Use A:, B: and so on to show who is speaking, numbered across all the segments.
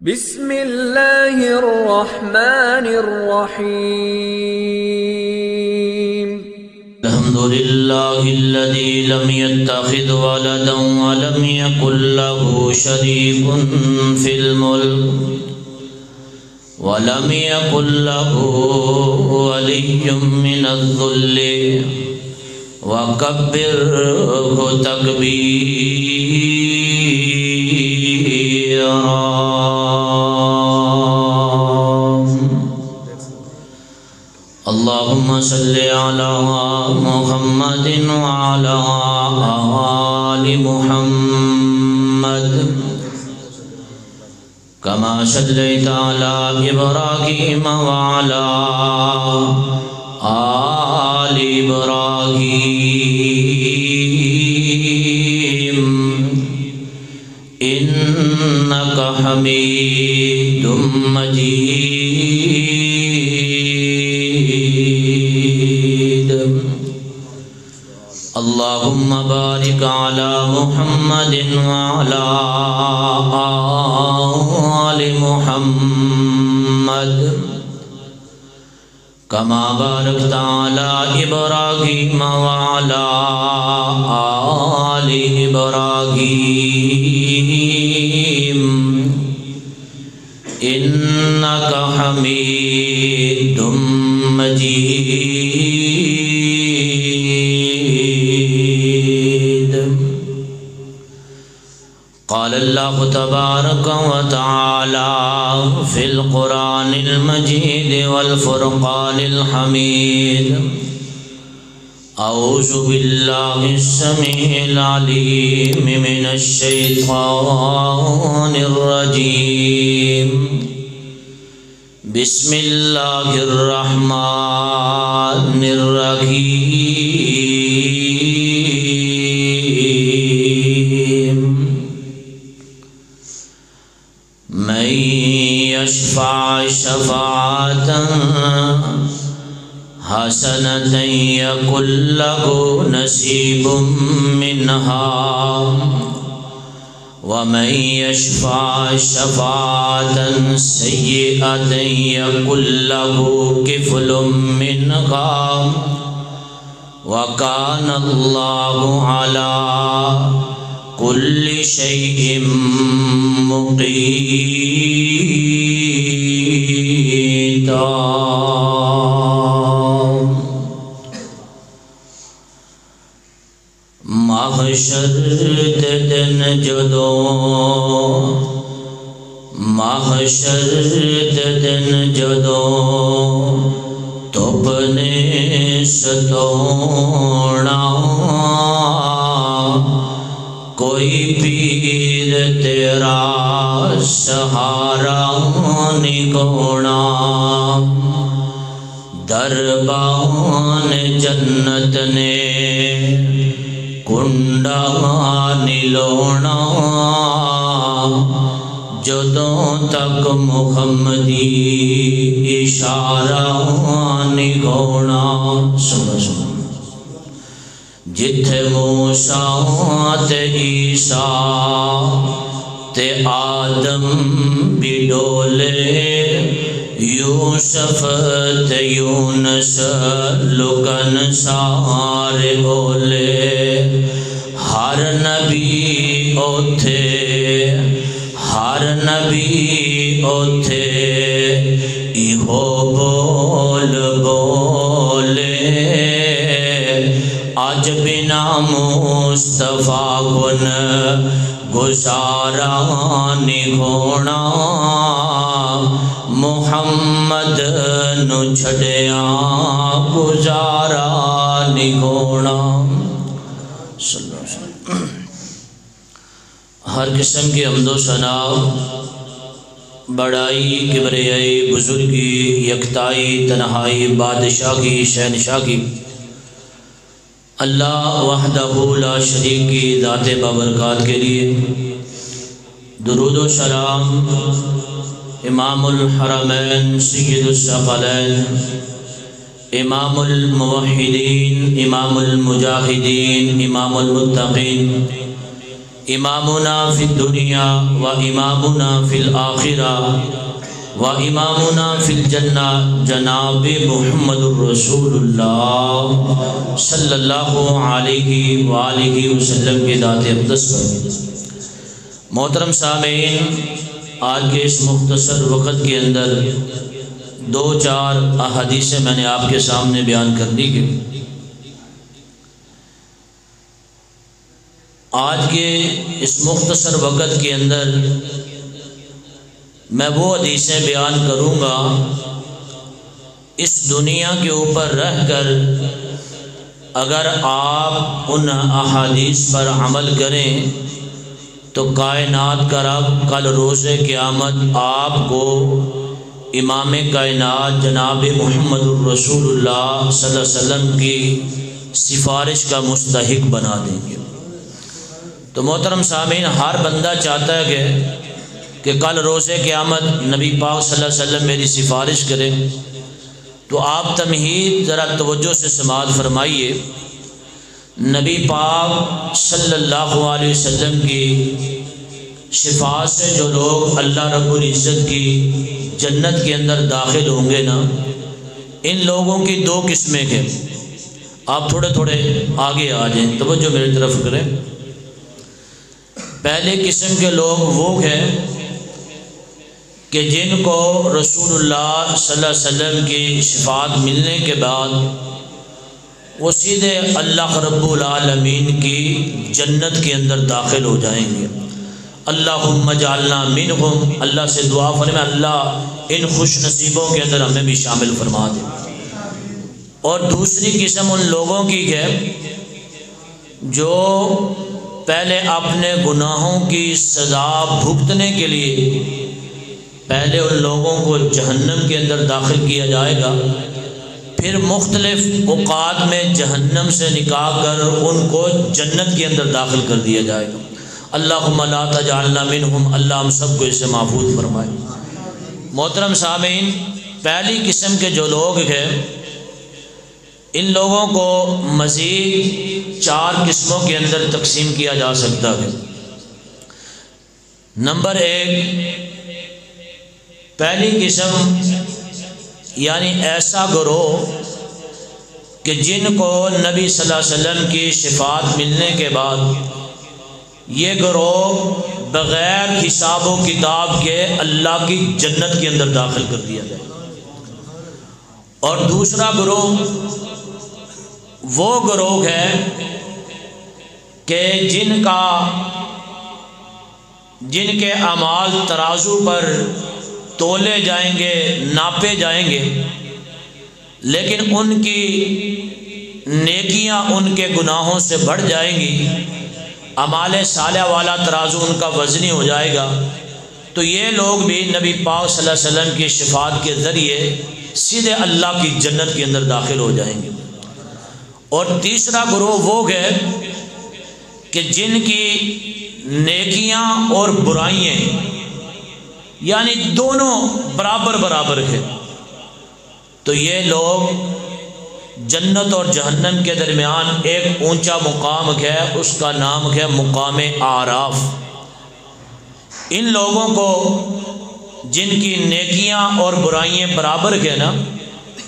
A: بسم اللہ الرحمن الرحیم
B: الحمد للہ الذی لم يتخذ ولدا ولم يكن له شریک فی الملک ولم يكن له ولی من الذل وکبرہ تکبیرا اللهم صل على محمد وعلى آل محمد كما صليت على إبراهيم وعلى آل إبراهيم إنك حميد مجيد. اللهم بارك على محمد وعلى آل محمد كما باركت على إبراهيم وعلى آل إبراهيم إنك حميد مجيد. قال الله تبارك وتعالى في القرآن المجيد والفرقان الحميد: أعوذ بالله السميع العليم من الشيطان الرجيم. بسم الله الرحمن الرحيم. من يشفع شفاعة حسنة يكن له نصيب منها ومن يشفع شفاعة سيئة يكن له كفل منها وكان الله على كل شيء مقيتا. محشر دے دن جدو تپ نے ستونا کوئی پیر تیرا سہارا نکونا دربان جنت نے کنڈا نلونا جدوں تک محمدی اشارہ نگونا. جتھے موسیٰ تے عیسیٰ تے آدم بھی ڈولے یوسف تے یونس لکن سارے بولے ہر نبی اوتھے ایہو بول بولے آج بنا مصطفیٰ گن گزارا نگونا محمد نو چھڑیاں گزارا نگونا. ہر قسم کی حمد و ثنا بڑائی کبریائی بزرگی یکتائی تنہائی بادشاہی شہنشاہ کی اللہ وحدہ لا شریک کی ذات بابرکات کے لیے درود و سلام امام الحرمین سید الثقلین امام الموحدین امام المجاہدین امام المتقین امامنا فی الدنیا و امامنا فی الآخرہ و امامنا فی الجنہ جناب محمد الرسول اللہ صلی اللہ علیہ وآلہ وسلم کی ذات اقدس پر۔ محترم سامعین، آج کے اس مختصر وقت کے اندر دو چار احادیثیں میں نے آپ کے سامنے بیان کر دی کہ آج کے اس مختصر وقت کے اندر میں وہ حدیثیں بیان کروں گا اس دنیا کے اوپر رہ کر اگر آپ ان احادیث پر عمل کریں تو کائنات کا رب کل روز قیامت آپ کو امام کائنات جناب محمد الرسول اللہ صلی اللہ علیہ وسلم کی سفارش کا مستحق بنا دیں گے۔ تو محترم سامعین، ہر بندہ چاہتا ہے کہ کل روز قیامت نبی پاک صلی اللہ علیہ وسلم میری سفارش کرے۔ تو آپ تمہید ذرا توجہ سے سماعت فرمائیے۔ نبی پاک صلی اللہ علیہ وسلم کی شفاعت سے جو لوگ اللہ رب العزت کی جنت کے اندر داخل ہوں گے نا، ان لوگوں کی دو قسمیں ہیں۔ آپ تھوڑے تھوڑے آگے آ جائیں، توجہ میری طرف کریں۔ پہلے قسم کے لوگ وہ ہیں کہ جن کو رسول اللہ صلی اللہ علیہ وسلم کی شفاعت ملنے کے بعد وہ سیدھے اللہ رب العالمین کی جنت کے اندر داخل ہو جائیں گے۔ اللہم اجعلنا منہم، اللہ سے دعا فرمائیں اللہ ان خوش نصیبوں کے اندر ہمیں بھی شامل فرما دے۔ اور دوسری قسم ان لوگوں کی ہے جو پہلے اپنے گناہوں کی سزا بھگتنے کے لیے پہلے ان لوگوں کو جہنم کے اندر داخل کیا جائے گا، پھر مختلف اوقات میں جہنم سے نکال کر ان کو جنت کے اندر داخل کر دیا جائے گا۔ اللہم لا تجعلنا منہم، اللہ ہم سب کو اس سے محفوظ فرمائے۔ محترم سامعین، پہلی قسم کے جو لوگ ہیں ان لوگوں کو مزید چار قسموں کے اندر تقسیم کیا جا سکتا ہے۔ نمبر ایک، پہلی قسم یعنی ایسا گروہ کہ جن کو نبی صلی اللہ علیہ وسلم کی شفاعت ملنے کے بعد یہ گروہ بغیر حساب و کتاب کے اللہ کی جنت کے اندر داخل کر دیا جائے۔ اور دوسرا گروہ وہ گروہ ہے کہ جن کے اعمال ترازو پر تولے جائیں گے، ناپے جائیں گے، لیکن ان کی نیکیاں ان کے گناہوں سے بڑھ جائیں گی، اعمال صالحہ والا ترازو ان کا وزنی ہو جائے گا۔ تو یہ لوگ بھی نبی پاک صلی اللہ علیہ وسلم کی شفاعت کے ذریعے سیدھے اللہ کی جنت کے اندر داخل ہو جائیں گے۔ اور تیسرا گروہ وہ ہے کہ جن کی نیکیاں اور برائیاں یعنی دونوں برابر برابر ہیں، تو یہ لوگ جنت اور جہنم کے درمیان ایک اونچا مقام ہے، اس کا نام ہے مقام اعراف۔ ان لوگوں کو جن کی نیکیاں اور برائیاں برابر ہیں نا،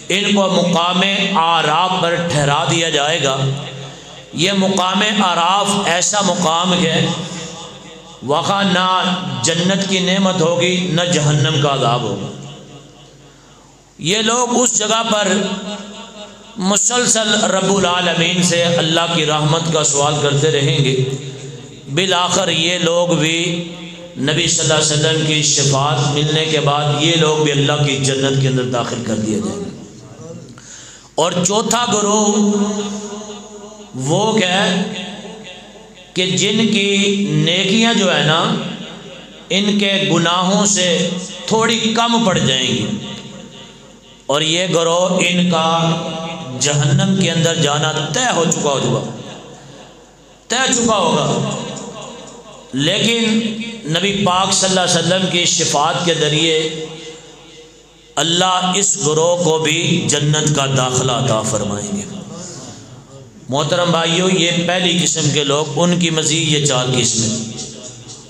B: ان کو مقام اعراف پر ٹھہرا دیا جائے گا۔ یہ مقام اعراف ایسا مقام ہے وہاں نہ جنت کی نعمت ہوگی نہ جہنم کا عذاب ہوگا۔ یہ لوگ اس جگہ پر مسلسل رب العالمین سے اللہ کی رحمت کا سوال کرتے رہیں گے۔ بالآخر یہ لوگ بھی نبی صلی اللہ علیہ وسلم کی شفاعت ملنے کے بعد یہ لوگ بھی اللہ کی جنت کے اندر داخل کر دیے جائیں گے۔ اور چوتھا گروہ وہ ہے کہ جن کی نیکیاں جو ہے نا ان کے گناہوں سے تھوڑی کم پڑ جائیں گی، اور یہ گروہ ان کا جہنم کے اندر جانا طے چکا ہوگا۔ لیکن نبی پاک صلی اللہ علیہ وسلم کی شفاعت کے ذریعے اللہ اس گروہ کو بھی جنت کا داخلہ عطا فرمائیں گے۔ محترم بھائیوں یہ پہلی قسم کے لوگ، ان کی مزید یہ 4 قسمیں۔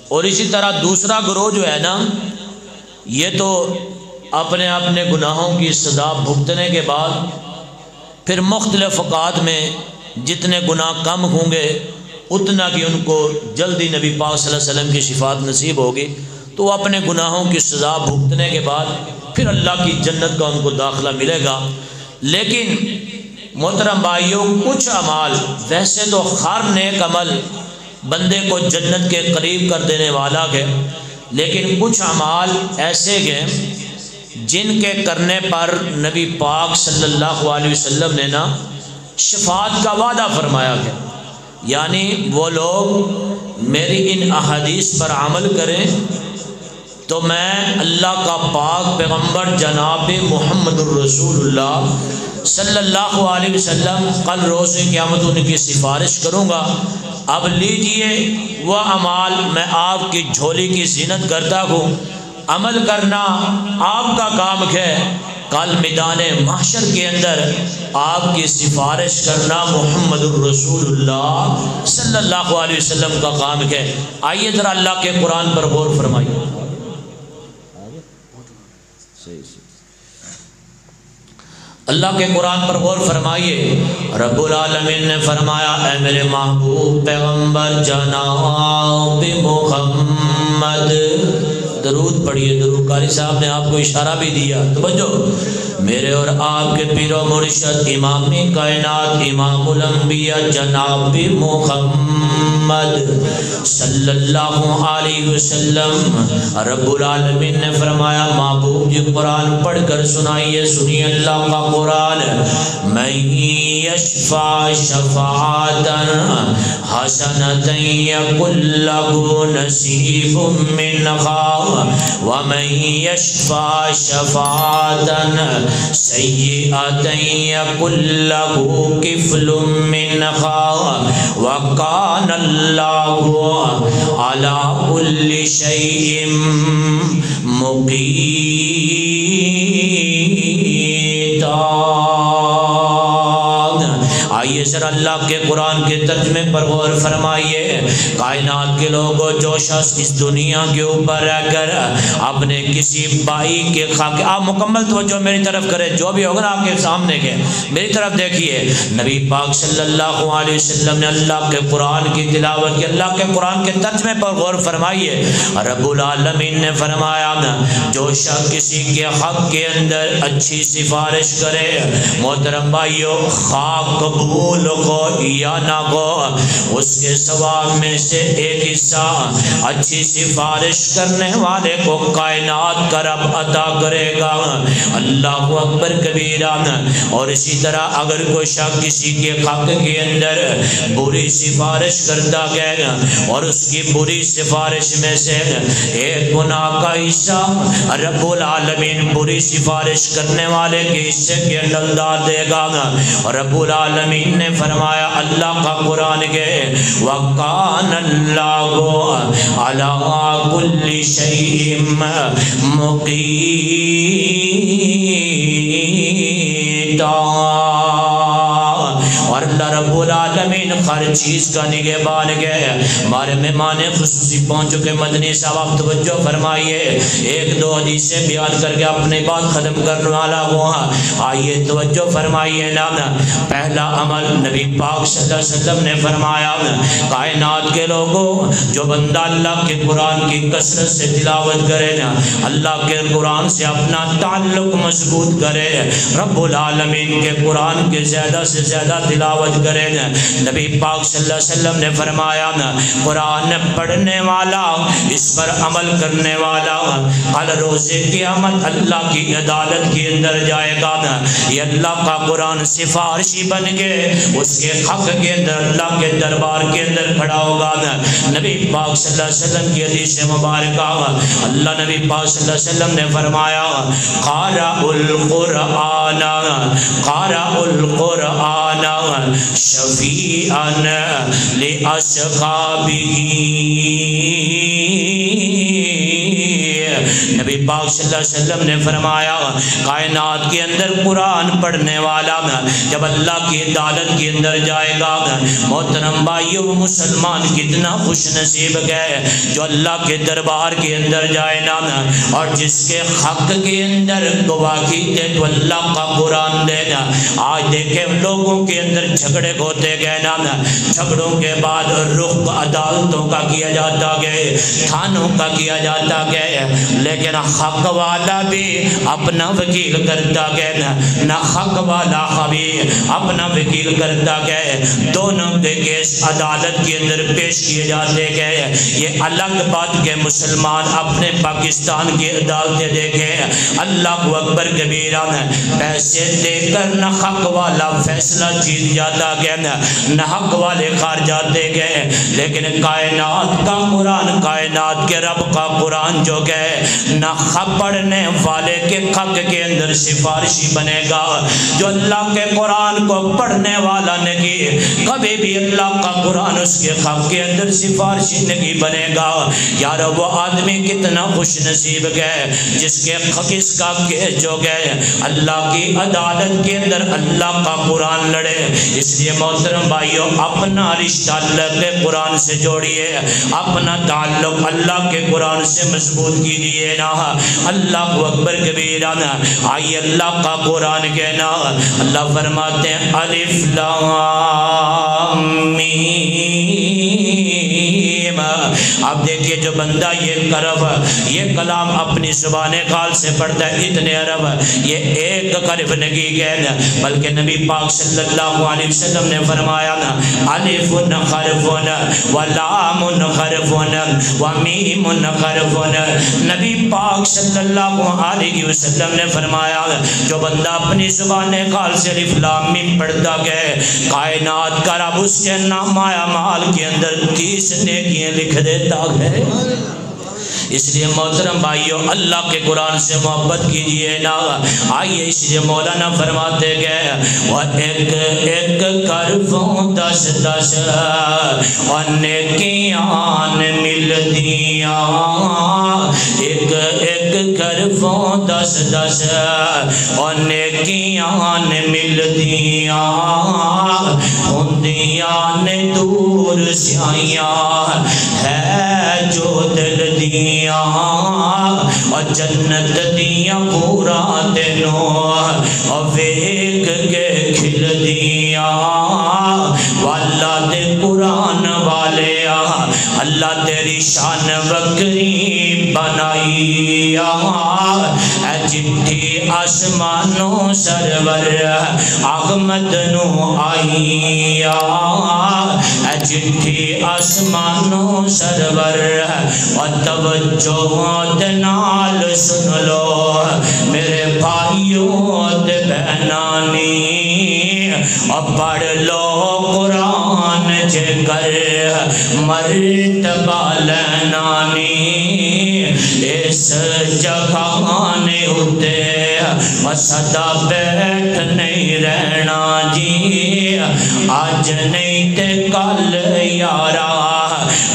B: اور اسی طرح دوسرا گروہ جو ہے نا، یہ تو اپنے اپنے گناہوں کی سزا بھگتنے کے بعد پھر مختلف اوقات میں جتنے گناہ کم ہوں گے اتنا کہ ان کو جلدی نبی پاک صلی اللہ علیہ وسلم کی شفاعت نصیب ہوگی، تو وہ اپنے گناہوں کی سزا بھگتنے کے بعد پھر اللہ کی جنت کا ان کو داخلہ ملے گا۔ لیکن محترم بھائیوں کچھ اعمال، ویسے تو ہر نیک عمل بندے کو جنت کے قریب کر دینے والا ہے، لیکن کچھ اعمال ایسے ہیں جن کے کرنے پر نبی پاک صلی اللہ علیہ وسلم نے نا شفاعت کا وعدہ فرمایا ہے، یعنی وہ لوگ میری ان احادیث پر عمل کریں تو میں اللہ کا پاک پیغمبر جناب محمد الرسول اللہ صلی اللہ علیہ وسلم کل روز قیامت ان کی سفارش کروں گا۔ اب لیجئے وہ اعمال میں آپ کی جھولی کی زینت کرتا ہوں، عمل کرنا آپ کا کام ہے، کل میدان محشر کے اندر آپ کی سفارش کرنا محمد الرسول اللہ صلی اللہ علیہ وسلم کا کام ہے۔ آئیے ذرا اللہ کے قرآن پر غور فرمائیے۔ اللہ کے قرآن پر غور فرمائیے، رب العالمین نے فرمایا اے میرے محبوب پیغمبر جناب محمد، درود پڑھیے، درود قاری صاحب نے آپ کو اشارہ بھی دیا، توجہ، میرے اور آپ کے پیر و مرشد امام کائنات امام الانبیاء جناب محمد صلی اللہ علیہ وسلم، رب العالمین نے فرمایا محبوب جی قرآن پڑھ کر سنائیے، سنیے اللہ کا قرآن، من یشفع شفاعتا حسنتا یکن لہ نصیب منہا ومن یشفع شفاعتا سیئتا یکن لہ کفل منہا وکان اللہ علی کل شیء مقیتا۔ آئیے ذرا اللہ کے قرآن کے ترجمے پر غور فرمائیے، کائنات کے لوگوں جو شخص اس دنیا کے اوپر رہ کر اپنے کسی بھائی کے خاک، آپ مکمل توجہ میری طرف کریں، جو بھی ہوگا نا آپ کے سامنے کے میری طرف دیکھیے، نبی پاک صلی اللہ علیہ وسلم نے اللہ کے قرآن کی تلاوت کی، اللہ کے قرآن کے ترجمے پر غور فرمائیے، رب العالمین نے فرمایا جو شخص کسی کے حق کے اندر اچھی سفارش کرے، محترم بھائیو خاک قبول ہو یا نہ ہو، اس کے ثواب میں سے ایک حصہ اچھی سفارش کرنے والے کو کائنات کا رب عطا کرے گا، اللہ اکبر کبیرہ۔ اور اسی طرح اگر کوئی شخص کسی کے حق کے اندر بری سفارش کرتا گیا اور اس کی بری سفارش میں سے ایک گناہ کا حصہ رب العالمین بری سفارش کرنے والے کے حصے کے اندر ڈال دے گا، اور رب العالمین نے فرمایا اللہ کا قرآن کے وَقَانَ اللَّهُ عَلَىٰ كُلِّ شَيْءٍ مُقِیتًا، اور اللہ رب العالمین ہر چیز کا نگہبان ہے۔ ہمارے مہمان خصوصی پہنچ چکے مدنی صاحب آپ توجہ فرمائیے، ایک دو حدیثیں بیان کر کے اپنی بات ختم کرنے والا ہوا، آئیے توجہ فرمائیے نا۔ پہلا عمل نبی پاک صلی اللہ علیہ وسلم نے فرمایا، کائنات کے لوگوں جو بندہ اللہ کے قرآن کی کثرت سے تلاوت کرے نا، اللہ کے قرآن سے اپنا تعلق مضبوط کرے، رب العالمین کے قرآن کے زیادہ سے زیادہ تلاوت کرے نا، نبی پاک صلی اللہ علیہ وسلم نے فرمایا نا قرآن پڑھنے والا، اس پر عمل کرنے والا کل روز قیامت اللہ کی عدالت کے اندر جائے گا نا، یہ اللہ کا قرآن سفارشی بن کے اس کے حق کے اندر اللہ کے دربار کے اندر کھڑا ہوگا نا۔ نبی پاک صلی اللہ علیہ وسلم کی حدیث مبارکہ، اللہ نبی پاک صلی اللہ علیہ وسلم نے فرمایا قارئ القرآن قارئ القرآن شفیعا لأصحابہ، نبی پاک صلی اللہ علیہ وسلم نے فرمایا کائنات کے اندر قرآن پڑھنے والا جب اللہ کی عدالت کے اندر جائے گا، محترم بھائیو مسلمان کتنا خوش نصیب ہے جو اللہ کے دربار کے اندر جائے نا، اور جس کے حق کے اندر گواہی دے تو اللہ کا قرآن دینا۔ آج دیکھیں لوگوں کے اندر جھگڑے ہوتے گئے نا، جھگڑوں کے بعد رخ عدالتوں کا کیا جاتا گئے، تھانوں کا کیا جاتا گئے، لیکن حق والا بھی اپنا وکیل کرتا گئے، نہ حق والا بھی اپنا وکیل کرتا گئے، دونوں کے کیس عدالت کے اندر پیش کیے جاتے گئے۔ یہ الگ بات کہ مسلمان اپنے پاکستان کی عدالتیں دیکھیں، اللہ اکبر کبیرہ، پیسے دے کر نہ حق والا فیصلہ جیت جاتا گیا، نہ حق والے ہار جاتے گئے، لیکن کائنات کا قرآن، کائنات کے رب کا قرآن جو گئے نہ پڑھنے والے کے حق کے اندر سفارشی بنے گا۔ جو اللہ کے قرآن کو پڑھنے والا نہیں، کبھی بھی اللہ کا قرآن اس کے حق کے اندر سفارشی نہیں بنے گا۔ یار وہ آدمی کتنا خوش نصیب گئے جس کے حق اس کا جو گئے اللہ کی عدالت کے اندر اللہ کا قرآن لڑے۔ اس لیے محترم بھائیوں اپنا رشتہ اللہ کے قرآن سے جوڑیے، اپنا تعلق اللہ کے قرآن سے مضبوط کیجیے نا۔ اللہ اکبر کبیرہ، آئیے اللہ کا قرآن کہنا۔ اللہ فرماتے ہیں الف لام میم۔ اب دیکھیے جو بندہ یہ کلام اپنی زبان خال سے پڑھتا ہے، اتنے عرب یہ ایک حرف نہیں گئے، بلکہ نبی پاک صلی اللہ علیہ وسلم نے فرمایا الف حرف ولام حرف ومیم حرف۔ نبی پاک صلی اللہ علیہ وسلم نے فرمایا جو بندہ اپنی زبان خال سے الف لام میم پڑھتا گئے، کائنات کا رب اس کے نام اعمال کے اندر 30 نیکیاں لکھ دیتا ہے۔ اس لیے محترم بھائیوں اللہ کے قرآن سے محبت کیجئے نا۔ آئیے اس لیے مولانا فرماتے گئے اور ایک ایک کرفوں 10 10 اور نیکیاں ملدیاں، ایک ایک کرفوں 10 10 اور نیکیاں ملدیاں، ہندیاں نے دور سیاں ہے جو دل دیاں، اور جنت دیاں پورا دنوں اور ویک کے کھل دیاں۔ واللہ دے قرآن والے اللہ تیری شان بکری بنائی، اے چٹھی آسمانوں سرور احمد نو آئی، اے چٹھی آسمانوں سرور اور توجہ دنال سن لو میرے بھائیوں دے بہنانی، اور پڑھ لو قرآن جے کر مرتبہ لینانی، اس جگانے ہوتے اور صدا بیٹھ نہیں رہنا جی، آج نہیں تے کل یارا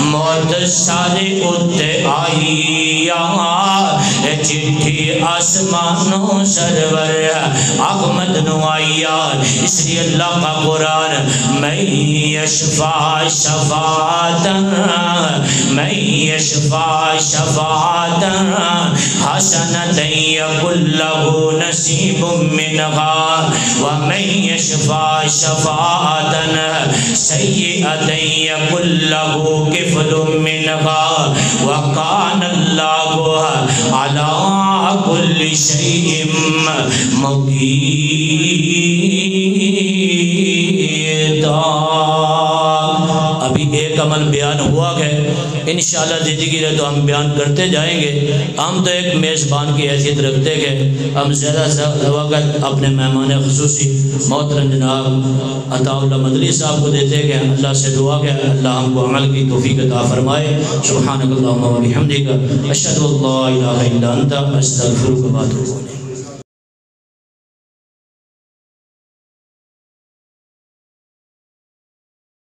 B: موت سارے اتے آئی، اے چٹھی آسمانوں سرور احمد نو آئی۔ اس لیے اللہ کا قرآن میں یشفع شفاعتا، میں یشفع شفاعتا حسنتا یکن لہ نصیب منہا، ومن یشفع شفاعتا سیئتا یکن لہ کفل منہا، وکان اللہ علی کل شیء مقیتا۔ ابھی ایک عمل بیان ہوا ہے، انشاءاللہ زندگی رہے تو ہم بیان کرتے جائیں گے۔ ہم تو ایک میزبان کی حیثیت رکھتے گئے، ہم زیادہ سے وقت اپنے مہمان خصوصی محترم جناب عطا اللہ مدنی صاحب کو دیتے گئے۔ اللہ سے دعا کہ اللہ ہم کو عمل کی توفیق عطا فرمائے۔ سبحانک اللہم و بحمدک، اشہد ان لا الہ الا انت، استغفرک و اتوب الیک۔